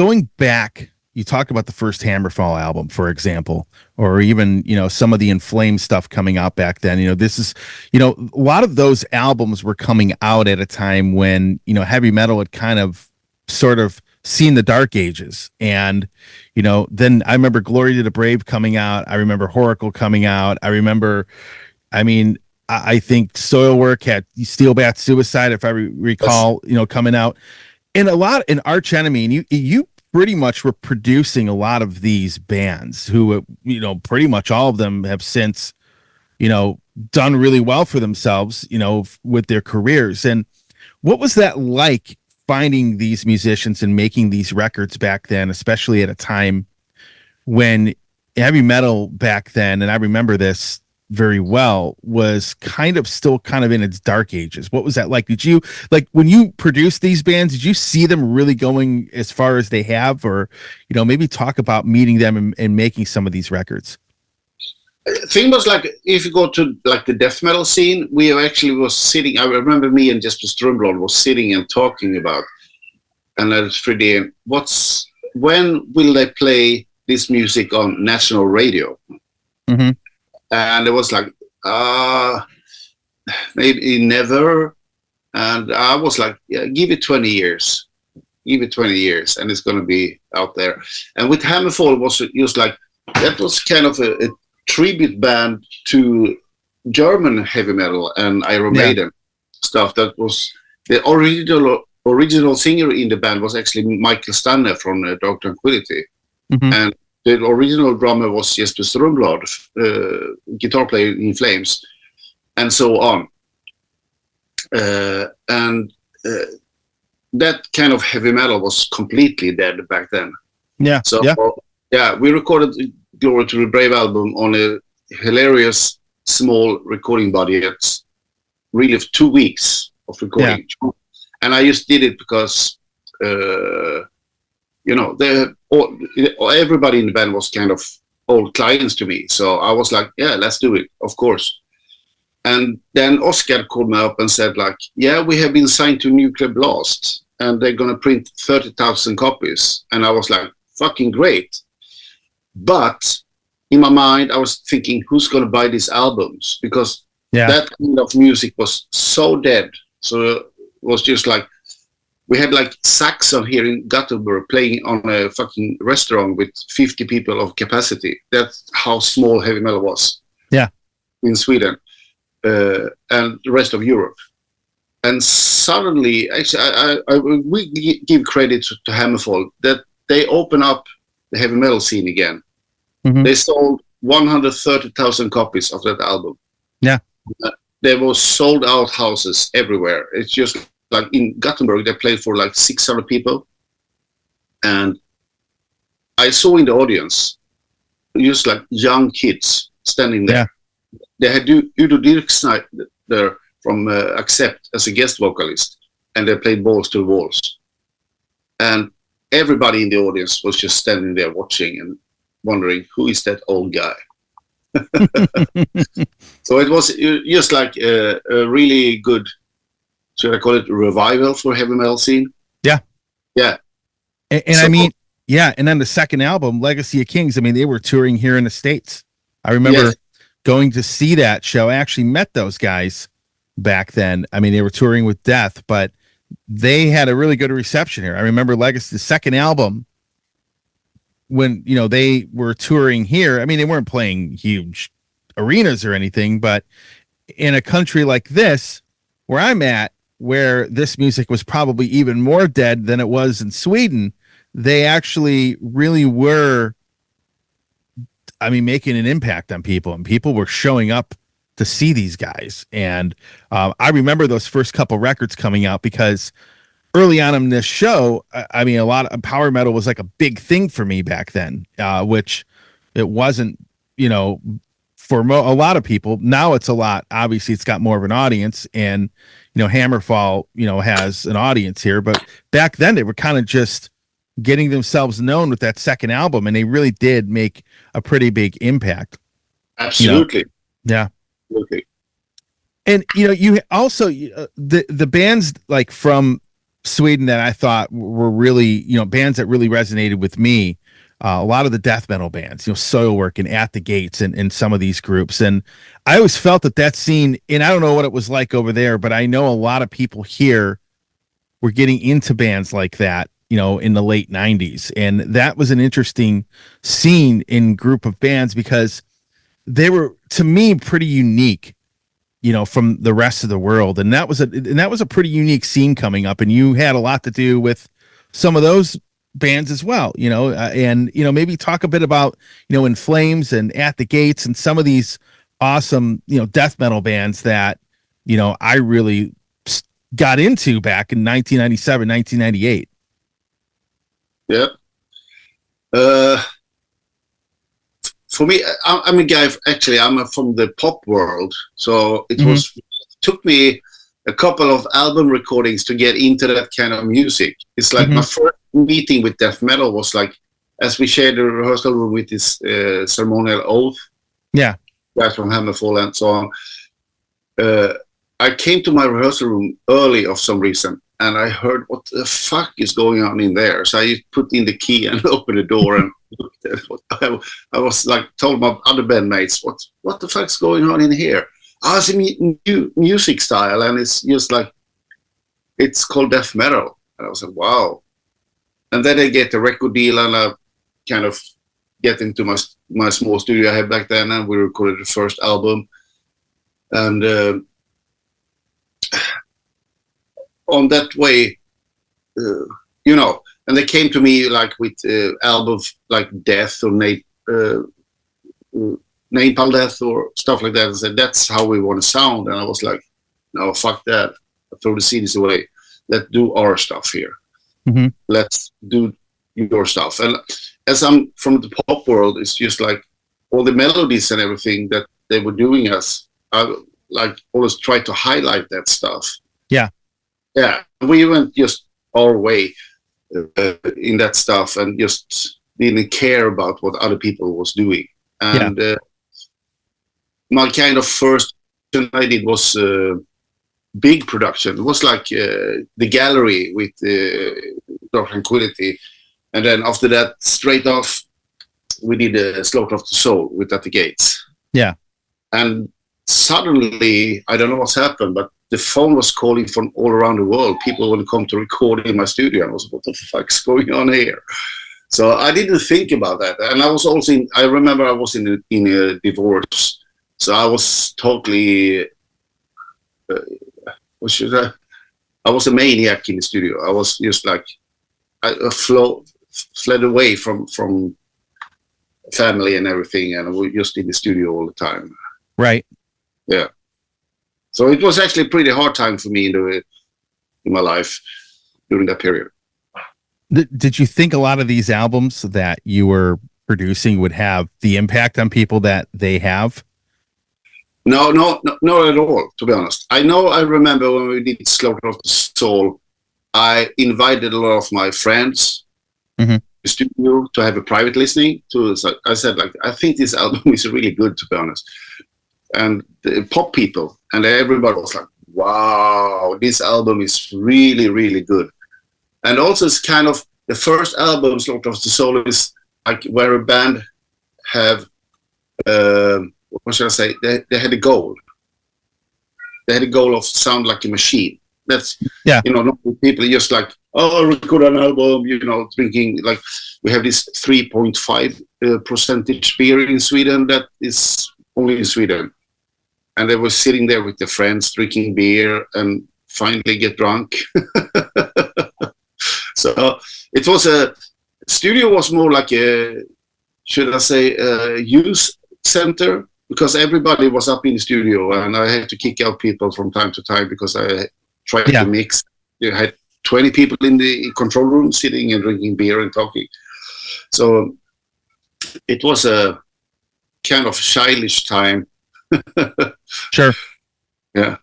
going back, you talk about the first HammerFall album, for example, or even, some of the In Flames stuff coming out back then. This is, a lot of those albums were coming out at a time when, heavy metal had kind of sort of seen the dark ages. And, then I remember Glory to the Brave coming out. I remember Horacle coming out. I think Soilwork had Steel Bat Suicide, if I recall, coming out. And a lot in Arch Enemy, and you pretty much were producing a lot of these bands who, pretty much all of them have since, done really well for themselves, with their careers. And what was that like, finding these musicians and making these records back then, especially at a time when heavy metal back then, and I remember this very well, was still in its dark ages? What was that like? Did you, when you produced these bands, did you see them really going as far as they have, or, maybe talk about meeting them and making some of these records? Thing was, if you go to the death metal scene, we actually was sitting. I remember me and Jesper Strömblad was sitting and talking about, and that was Freddie, when will they play this music on national radio? Mm-hmm. And it was maybe never. And I was like, yeah, give it 20 years. Give it 20 years, and it's going to be out there. And with HammerFall, it was just that was kind of a tribute band to German heavy metal and Iron Maiden stuff. That was the original singer in the band was actually Michael Stanne from Dark Tranquility. Mm-hmm. And the original drummer was Jesper Strömblad, guitar player in Flames, and so on. That kind of heavy metal was completely dead back then. Yeah. So we recorded Glory to the Brave album on a hilarious small recording budget, really 2 weeks of recording. Yeah. And I just did it because, everybody in the band was kind of old clients to me. So I was like, yeah, let's do it, of course. And then Oscar called me up and said, we have been signed to Nuclear Blast, and they're going to print 30,000 copies. And I was like, fucking great. But in my mind, I was thinking, who's going to buy these albums? Because that kind of music was so dead. So it was just we had Saxon here in Gothenburg playing on a fucking restaurant with 50 people of capacity. That's how small heavy metal was. Yeah. In Sweden and the rest of Europe. And suddenly, actually, we give credit to HammerFall that they open up the heavy metal scene again. Mm-hmm. They sold 130,000 copies of that album. Yeah. There were sold out houses everywhere. It's just in Gothenburg, they played for 600 people. And I saw in the audience just young kids standing there. Yeah. They had Udo Dirksnit there from Accept as a guest vocalist, and they played Balls to the Walls. And everybody in the audience was just standing there watching and wondering, who is that old guy? So it was just a really good, should I call it, revival for heavy metal scene? Yeah. Yeah. And so, and then the second album, Legacy of Kings, they were touring here in the States. I remember going to see that show. I actually met those guys back then. They were touring with Death, but they had a really good reception here. I remember Legacy, the second album, when, they were touring here. They weren't playing huge arenas or anything, but in a country like this, where I'm at, where this music was probably even more dead than it was in Sweden, they actually really were, making an impact on people, and people were showing up to see these guys. And I remember those first couple records coming out because early on in this show, a lot of power metal was a big thing for me back then, which it wasn't, for a lot of people. Now it's a lot. Obviously, it's got more of an audience, and HammerFall, has an audience here. But back then, they were kind of just getting themselves known with that second album, and they really did make a pretty big impact. Absolutely. Yeah. Absolutely. And you also the bands from Sweden that I thought were really, bands that really resonated with me. A lot of the death metal bands, Soilwork and At the Gates and some of these groups. And I always felt that scene, and I don't know what it was like over there, but I know a lot of people here were getting into bands like that, in the late 90s. And that was an interesting scene in group of bands because they were, to me, pretty unique, from the rest of the world. And that was a pretty unique scene coming up. And you had a lot to do with some of those bands as well, and maybe talk a bit about, In Flames and At the Gates and some of these awesome, death metal bands that, I really got into back in 1997, 1998. Yeah. For me, I'm a guy, actually, I'm from the pop world. So it took me a couple of album recordings to get into that kind of music. It's like my first meeting with death metal was like, as we shared the rehearsal room with this ceremonial oath. Yeah. Guys from HammerFall and so on. I came to my rehearsal room early of some reason, and I heard what the fuck is going on in there. So I put in the key and opened the door and looked at what I was like, told my other bandmates, what the fuck's going on in here? It's a new music style, and it's just like, it's called death metal. And I was like, wow. And then I get a record deal, and I kind of get into my small studio I had back then, and we recorded the first album. And on that way, and they came to me like with albums like Death or Napalm Death or stuff like that, and said, that's how we want to sound. And I was like, no, fuck that. I throw the CDs away. Let's do our stuff here. Let's do your stuff. And as I'm from the pop world, it's just like all the melodies and everything that they were doing I like always try to highlight that stuff. Yeah, we went just our way in that stuff and just didn't care about what other people was doing. And my kind of first I did was big production. It was like the Gallery with Tranquility, and then after that, straight off, we did Slaughter of the Soul with At the Gates. Yeah, and suddenly, I don't know what's happened, but the phone was calling from all around the world. People would come to record in my studio. I was like, what the fuck's going on here? So I didn't think about that. And I was also I remember I was in a divorce. So I was totally, I was a maniac in the studio. I was just like, I fled away from family and everything. And we were just in the studio all the time. Right. Yeah. So it was actually a pretty hard time for me in my life during that period. Did you think a lot of these albums that you were producing would have the impact on people that they have? No, not at all, to be honest. I remember when we did Slaughter of the Soul, I invited a lot of my friends to the studio to have a private listening to. So I said, like, I think this album is really good, to be honest. And the pop people, and everybody was like, wow, this album is really, really good. And also it's kind of the first album, Slaughter of the Soul, is like where a band have, what should I say, they had a goal. They had a goal of sound like a machine. That's, not people just like, oh, record an album, drinking, like, we have this 3.5% beer in Sweden that is only in Sweden. And they were sitting there with their friends, drinking beer, and finally get drunk. So it was studio was more like a, should I say, a youth center, because everybody was up in the studio, and I had to kick out people from time to time because I tried to mix. You had 20 people in the control room sitting and drinking beer and talking. So it was a kind of childish time. Sure. Yeah.